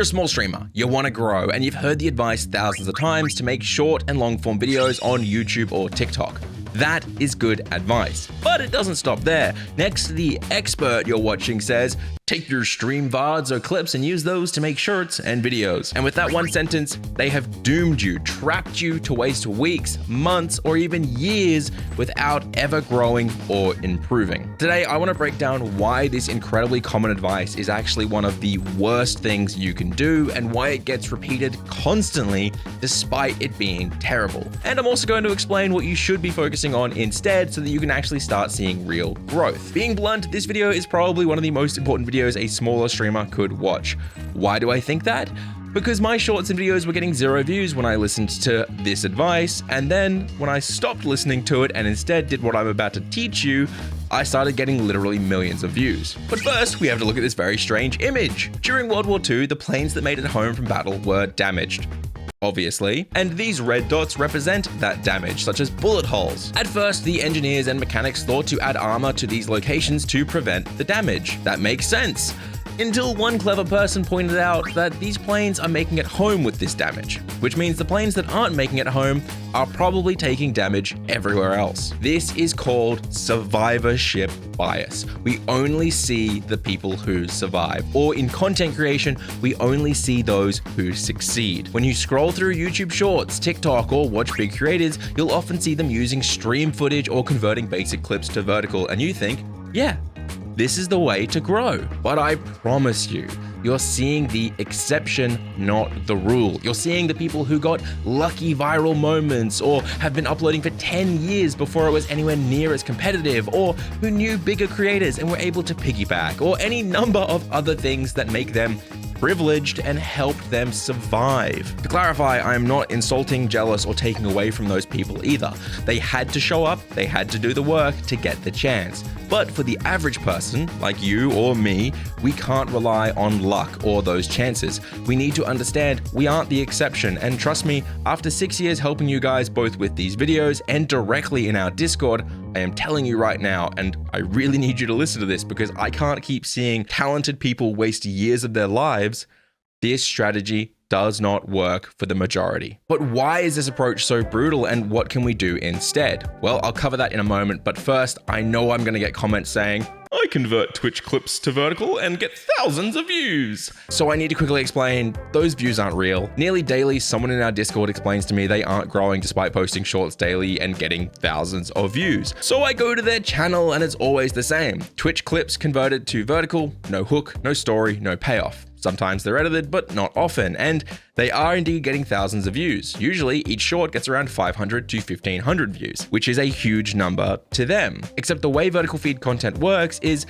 You're a small streamer, you want to grow, and you've heard the advice thousands of times to make short and long form videos on YouTube or TikTok. That is good advice. But it doesn't stop there. Next, the expert you're watching says, take your stream VODs or clips and use those to make shorts and videos. And with that one sentence, they have doomed you, trapped you to waste weeks, months, or even years without ever growing or improving. Today, I want to break down why this incredibly common advice is actually one of the worst things you can do and why it gets repeated constantly despite it being terrible. And I'm also going to explain what you should be focusing on instead so that you can actually start seeing real growth. Being blunt, this video is probably one of the most important videos a smaller streamer could watch. Why do I think that? Because my shorts and videos were getting 0 views when I listened to this advice, and then when I stopped listening to it and instead did what I'm about to teach you, I started getting literally millions of views. But first, we have to look at this very strange image. During World War II, the planes that made it home from battle were damaged, obviously, and these red dots represent that damage, such as bullet holes. At first, the engineers and mechanics thought to add armor to these locations to prevent the damage. That makes sense. Until one clever person pointed out that these planes are making it home with this damage, which means the planes that aren't making it home are probably taking damage everywhere else. This is called survivorship bias. We only see the people who survive, or in content creation, we only see those who succeed. When you scroll through YouTube Shorts, TikTok, or watch big creators, you'll often see them using stream footage or converting basic clips to vertical, and you think, yeah, this is the way to grow. But I promise you, you're seeing the exception, not the rule. You're seeing the people who got lucky viral moments or have been uploading for 10 years before it was anywhere near as competitive, or who knew bigger creators and were able to piggyback, or any number of other things that make them privileged and helped them survive. To clarify, I am not insulting, jealous, or taking away from those people either. They had to show up, they had to do the work to get the chance. But for the average person, like you or me, we can't rely on luck or those chances. We need to understand we aren't the exception, and trust me, after 6 years helping you guys both with these videos and directly in our Discord, I am telling you right now, and I really need you to listen to this because I can't keep seeing talented people waste years of their lives. This strategy does not work for the majority. But why is this approach so brutal, and what can we do instead? Well, I'll cover that in a moment, but first, I know I'm gonna get comments saying, I convert Twitch clips to vertical and get thousands of views. So I need to quickly explain, those views aren't real. Nearly daily, someone in our Discord explains to me they aren't growing despite posting shorts daily and getting thousands of views. So I go to their channel and it's always the same. Twitch clips converted to vertical, no hook, no story, no payoff. Sometimes they're edited, but not often, and they are indeed getting thousands of views. Usually, each short gets around 500 to 1500 views, which is a huge number to them. Except the way vertical feed content works is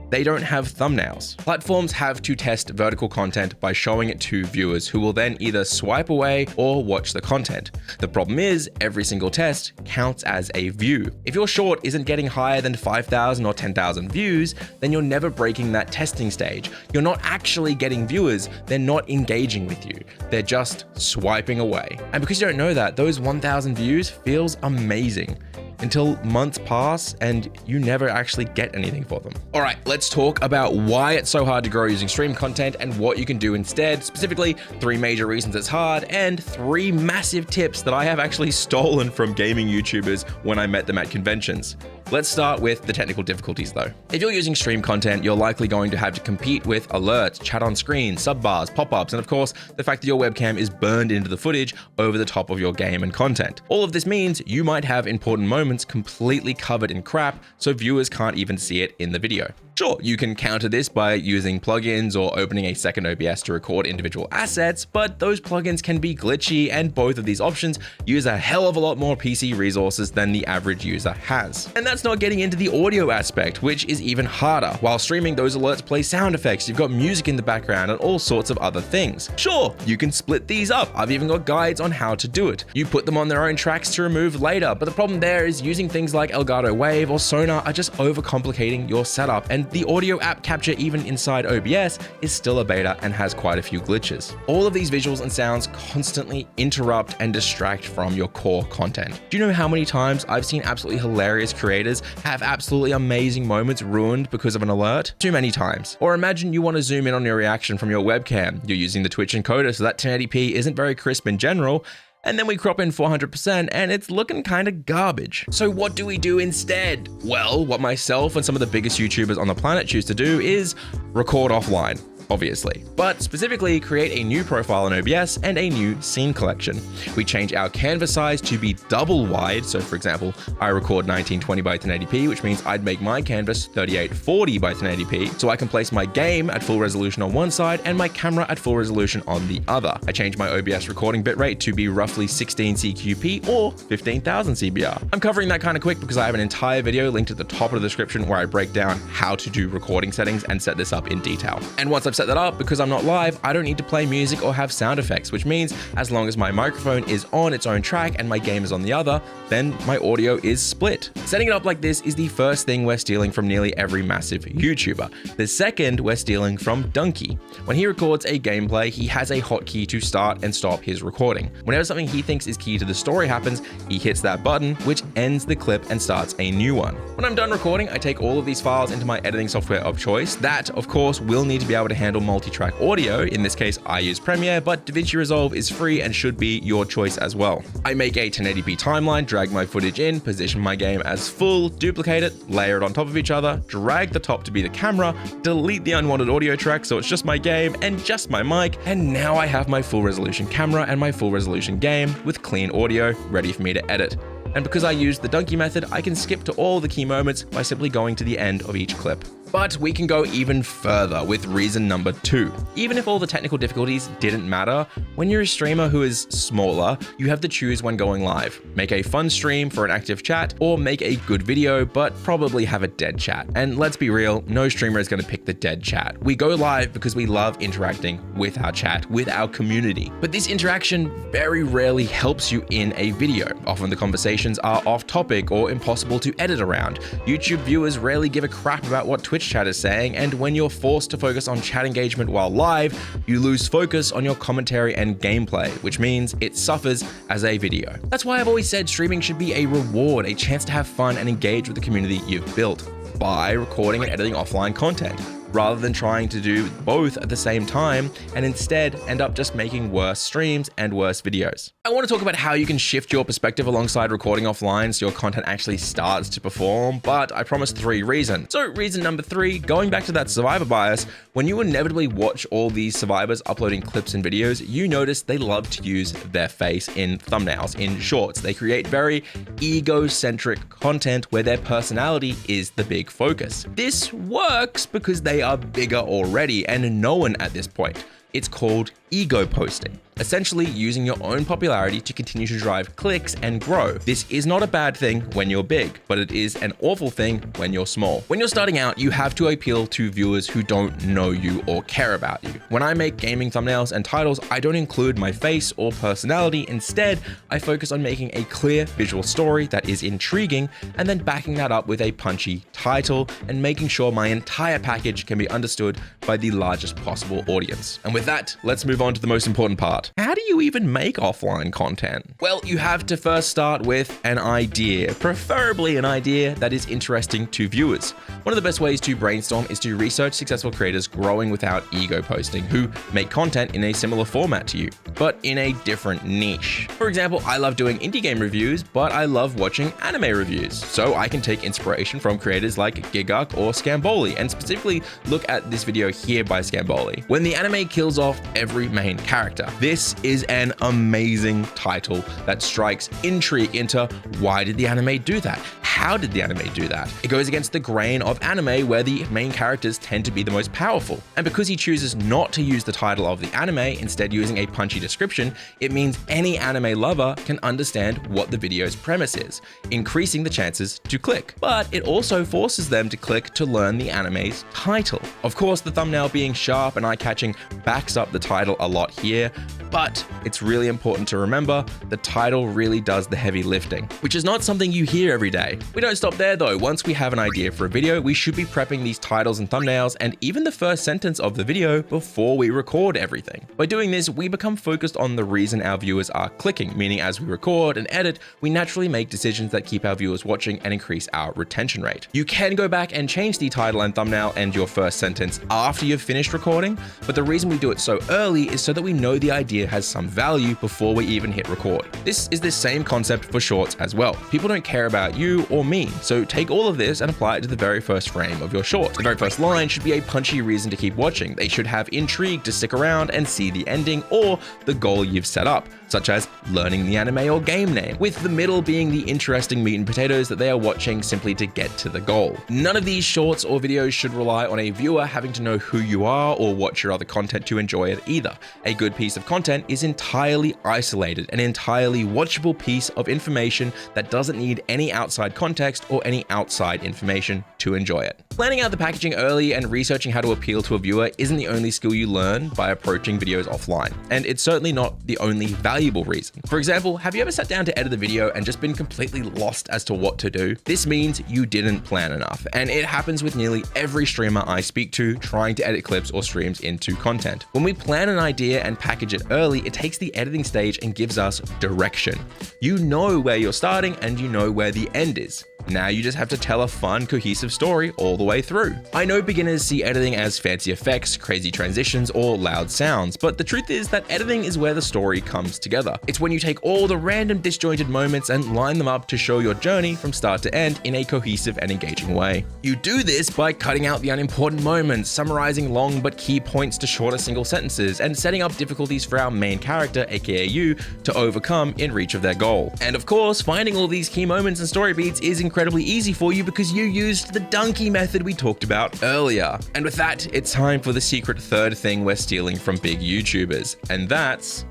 they don't have thumbnails. Platforms have to test vertical content by showing it to viewers who will then either swipe away or watch the content. The problem is every single test counts as a view. If your short isn't getting higher than 5,000 or 10,000 views, then you're never breaking that testing stage. You're not actually getting viewers. They're not engaging with you. They're just swiping away. And because you don't know that, those 1,000 views feels amazing until months pass and you never actually get anything for them. All right, let's talk about why it's so hard to grow using stream content and what you can do instead. Specifically, 3 major reasons it's hard and 3 massive tips that I have actually stolen from gaming YouTubers when I met them at conventions. Let's start with the technical difficulties though. If you're using stream content, you're likely going to have to compete with alerts, chat on screen, sub bars, pop-ups, and of course, the fact that your webcam is burned into the footage over the top of your game and content. All of this means you might have important moments completely covered in crap, so viewers can't even see it in the video. Sure, you can counter this by using plugins or opening a second OBS to record individual assets, but those plugins can be glitchy, and both of these options use a hell of a lot more PC resources than the average user has. And that's not getting into the audio aspect, which is even harder. While streaming, those alerts play sound effects, you've got music in the background, and all sorts of other things. Sure, you can split these up. I've even got guides on how to do it. You put them on their own tracks to remove later, but the problem there is using things like Elgato Wave or Sonar are just overcomplicating your setup, and but the audio app capture even inside OBS is still a beta and has quite a few glitches. All of these visuals and sounds constantly interrupt and distract from your core content. Do you know how many times I've seen absolutely hilarious creators have absolutely amazing moments ruined because of an alert? Too many times. Or imagine you want to zoom in on your reaction from your webcam. You're using the Twitch encoder so that 1080p isn't very crisp in general, and then we crop in 400% and it's looking kind of garbage. So what do we do instead? Well, what myself and some of the biggest YouTubers on the planet choose to do is record offline, obviously, but specifically create a new profile in OBS and a new scene collection. We change our canvas size to be double wide. So for example, I record 1920 by 1080p, which means I'd make my canvas 3840 by 1080p, so I can place my game at full resolution on one side and my camera at full resolution on the other. I change my OBS recording bitrate to be roughly 16 CQP or 15,000 CBR. I'm covering that kind of quick because I have an entire video linked at the top of the description where I break down how to do recording settings and set this up in detail. And once I've set that up, because I'm not live, I don't need to play music or have sound effects, which means as long as my microphone is on its own track and my game is on the other, then my audio is split. Setting it up like this is the first thing we're stealing from nearly every massive YouTuber. The second we're stealing from Donkey. When he records a gameplay, he has a hotkey to start and stop his recording. Whenever something he thinks is key to the story happens, he hits that button, which ends the clip and starts a new one. When I'm done recording, I take all of these files into my editing software of choice. That, of course, will need to be able to handle multi-track audio. In this case, I use Premiere, but DaVinci Resolve is free and should be your choice as well. I make a 1080p timeline, drag my footage in, position my game as full, duplicate it, layer it on top of each other, drag the top to be the camera, delete the unwanted audio track so it's just my game and just my mic, and now I have my full resolution camera and my full resolution game with clean audio ready for me to edit. And because I used the Donkey method, I can skip to all the key moments by simply going to the end of each clip. But we can go even further with reason number 2. Even if all the technical difficulties didn't matter, when you're a streamer who is smaller, you have to choose when going live. Make a fun stream for an active chat, or make a good video, but probably have a dead chat. And let's be real, no streamer is going to pick the dead chat. We go live because we love interacting with our chat, with our community. But this interaction very rarely helps you in a video. Often the conversations are off topic or impossible to edit around. YouTube viewers rarely give a crap about what Twitch chat is saying, and when you're forced to focus on chat engagement while live, you lose focus on your commentary and gameplay, which means it suffers as a video. That's why I've always said streaming should be a reward, a chance to have fun and engage with the community you've built by recording and editing offline content, rather than trying to do both at the same time and instead end up just making worse streams and worse videos. I want to talk about how you can shift your perspective alongside recording offline so your content actually starts to perform, but I promised 3 reasons. So reason number 3, going back to that survivor bias, when you inevitably watch all these survivors uploading clips and videos, you notice they love to use their face in thumbnails, in shorts. They create very egocentric content where their personality is the big focus. This works because they are bigger already and known at this point. It's called ego posting, essentially using your own popularity to continue to drive clicks and grow. This is not a bad thing when you're big, but it is an awful thing when you're small. When you're starting out, you have to appeal to viewers who don't know you or care about you. When I make gaming thumbnails and titles, I don't include my face or personality. Instead, I focus on making a clear visual story that is intriguing and then backing that up with a punchy title and making sure my entire package can be understood by the largest possible audience. And with that, let's move on to the most important part. How do you even make offline content? Well, you have to first start with an idea, preferably an idea that is interesting to viewers. One of the best ways to brainstorm is to research successful creators growing without ego posting, who make content in a similar format to you, but in a different niche. For example, I love doing indie game reviews, but I love watching anime reviews. So I can take inspiration from creators like Gigguk or Scamboli, and specifically look at this video here by Scamboli. When the anime kills off every main character. This is an amazing title that strikes intrigue into why did the anime do that? How did the anime do that? It goes against the grain of anime where the main characters tend to be the most powerful. And because he chooses not to use the title of the anime, instead using a punchy description, it means any anime lover can understand what the video's premise is, increasing the chances to click. But it also forces them to click to learn the anime's title. Of course, the thumbnail being sharp and eye-catching backs up the title a lot here, but it's really important to remember the title really does the heavy lifting, which is not something you hear every day. We don't stop there though. Once we have an idea for a video, we should be prepping these titles and thumbnails and even the first sentence of the video before we record everything. By doing this, we become focused on the reason our viewers are clicking, meaning as we record and edit, we naturally make decisions that keep our viewers watching and increase our retention rate. You can go back and change the title and thumbnail and your first sentence after you've finished recording, but the reason we do it so early is so that we know the idea has some value before we even hit record. This is the same concept for shorts as well. People don't care about you or me, so take all of this and apply it to the very first frame of your short. The very first line should be a punchy reason to keep watching. They should have intrigue to stick around and see the ending or the goal you've set up, such as learning the anime or game name, with the middle being the interesting meat and potatoes that they are watching simply to get to the goal. None of these shorts or videos should rely on a viewer having to know who you are or watch your other content to enjoy it either. A good piece of content is entirely isolated, an entirely watchable piece of information that doesn't need any outside context or any outside information to enjoy it. Planning out the packaging early and researching how to appeal to a viewer isn't the only skill you learn by approaching videos offline, and it's certainly not the only valuable reason. For example, have you ever sat down to edit a video and just been completely lost as to what to do? This means you didn't plan enough, and it happens with nearly every streamer I speak to trying to edit clips or streams into content. When we plan an idea and package it early, it takes the editing stage and gives us direction. You know where you're starting and you know where the end is. Now you just have to tell a fun, cohesive story all the way through. I know beginners see editing as fancy effects, crazy transitions, or loud sounds, but the truth is that editing is where the story comes together. It's when you take all the random disjointed moments and line them up to show your journey from start to end in a cohesive and engaging way. You do this by cutting out the unimportant moments, summarizing long but key points to shorter single sentences, and setting up difficulties for our main character, aka you, to overcome in reach of their goal. And of course, finding all these key moments and story beats is incredibly easy for you because you used the donkey method we talked about earlier. And with that, it's time for the secret third thing we're stealing from big YouTubers, and that's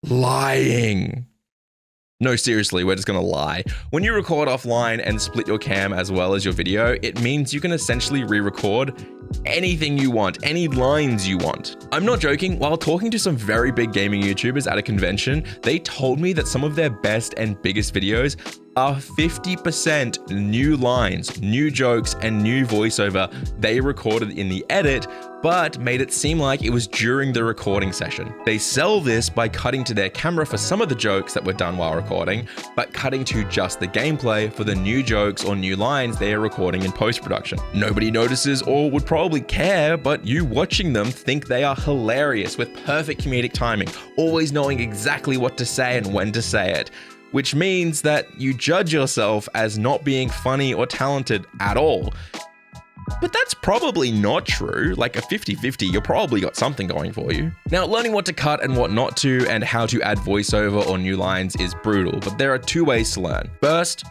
lying. No, seriously, we're just gonna lie. When you record offline and split your cam as well as your video, it means you can essentially re-record anything you want, any lines you want. I'm not joking. While talking to some very big gaming YouTubers at a convention, they told me that some of their best and biggest videos are 50% new lines, new jokes, and new voiceover they recorded in the edit, but made it seem like it was during the recording session. They sell this by cutting to their camera for some of the jokes that were done while recording, but cutting to just the gameplay for the new jokes or new lines they are recording in post-production. Nobody notices or would probably care, but you watching them think they are hilarious with perfect comedic timing, always knowing exactly what to say and when to say it, which means that you judge yourself as not being funny or talented at all. But that's probably not true. Like a 50-50, you probably got something going for you. Now, learning what to cut and what not to, and how to add voiceover or new lines is brutal, but there are two ways to learn. First,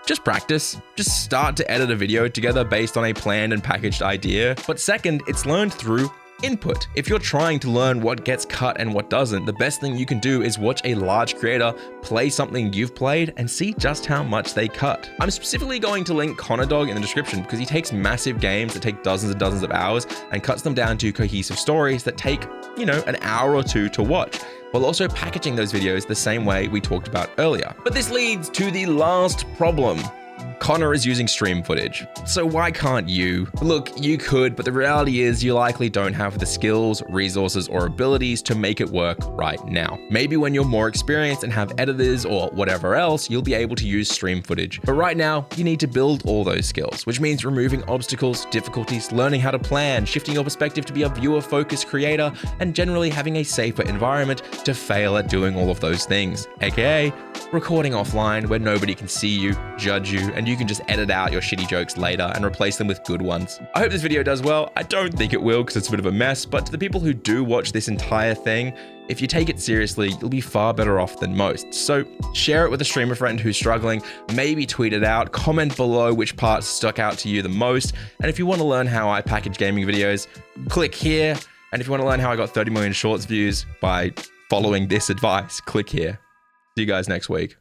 just practice. Just start to edit a video together based on a planned and packaged idea. But second, it's learned through input. If you're trying to learn what gets cut and what doesn't, the best thing you can do is watch a large creator play something you've played and see just how much they cut. I'm specifically going to link ConnorDawg in the description because he takes massive games that take dozens and dozens of hours and cuts them down to cohesive stories that take, an hour or two to watch, while also packaging those videos the same way we talked about earlier. But this leads to the last problem. Connor is using stream footage. So why can't you? Look, you could, but the reality is you likely don't have the skills, resources, or abilities to make it work right now. Maybe when you're more experienced and have editors or whatever else, you'll be able to use stream footage. But right now, you need to build all those skills, which means removing obstacles, difficulties, learning how to plan, shifting your perspective to be a viewer-focused creator, and generally having a safer environment to fail at doing all of those things, aka recording offline where nobody can see you, judge you, and you can just edit out your shitty jokes later and replace them with good ones. I hope this video does well. I don't think it will because it's a bit of a mess, but to the people who do watch this entire thing, if you take it seriously, you'll be far better off than most. So share it with a streamer friend who's struggling, maybe tweet it out, comment below which parts stuck out to you the most. And if you want to learn how I package gaming videos, click here. And if you want to learn how I got 30 million shorts views by following this advice, click here. See you guys next week.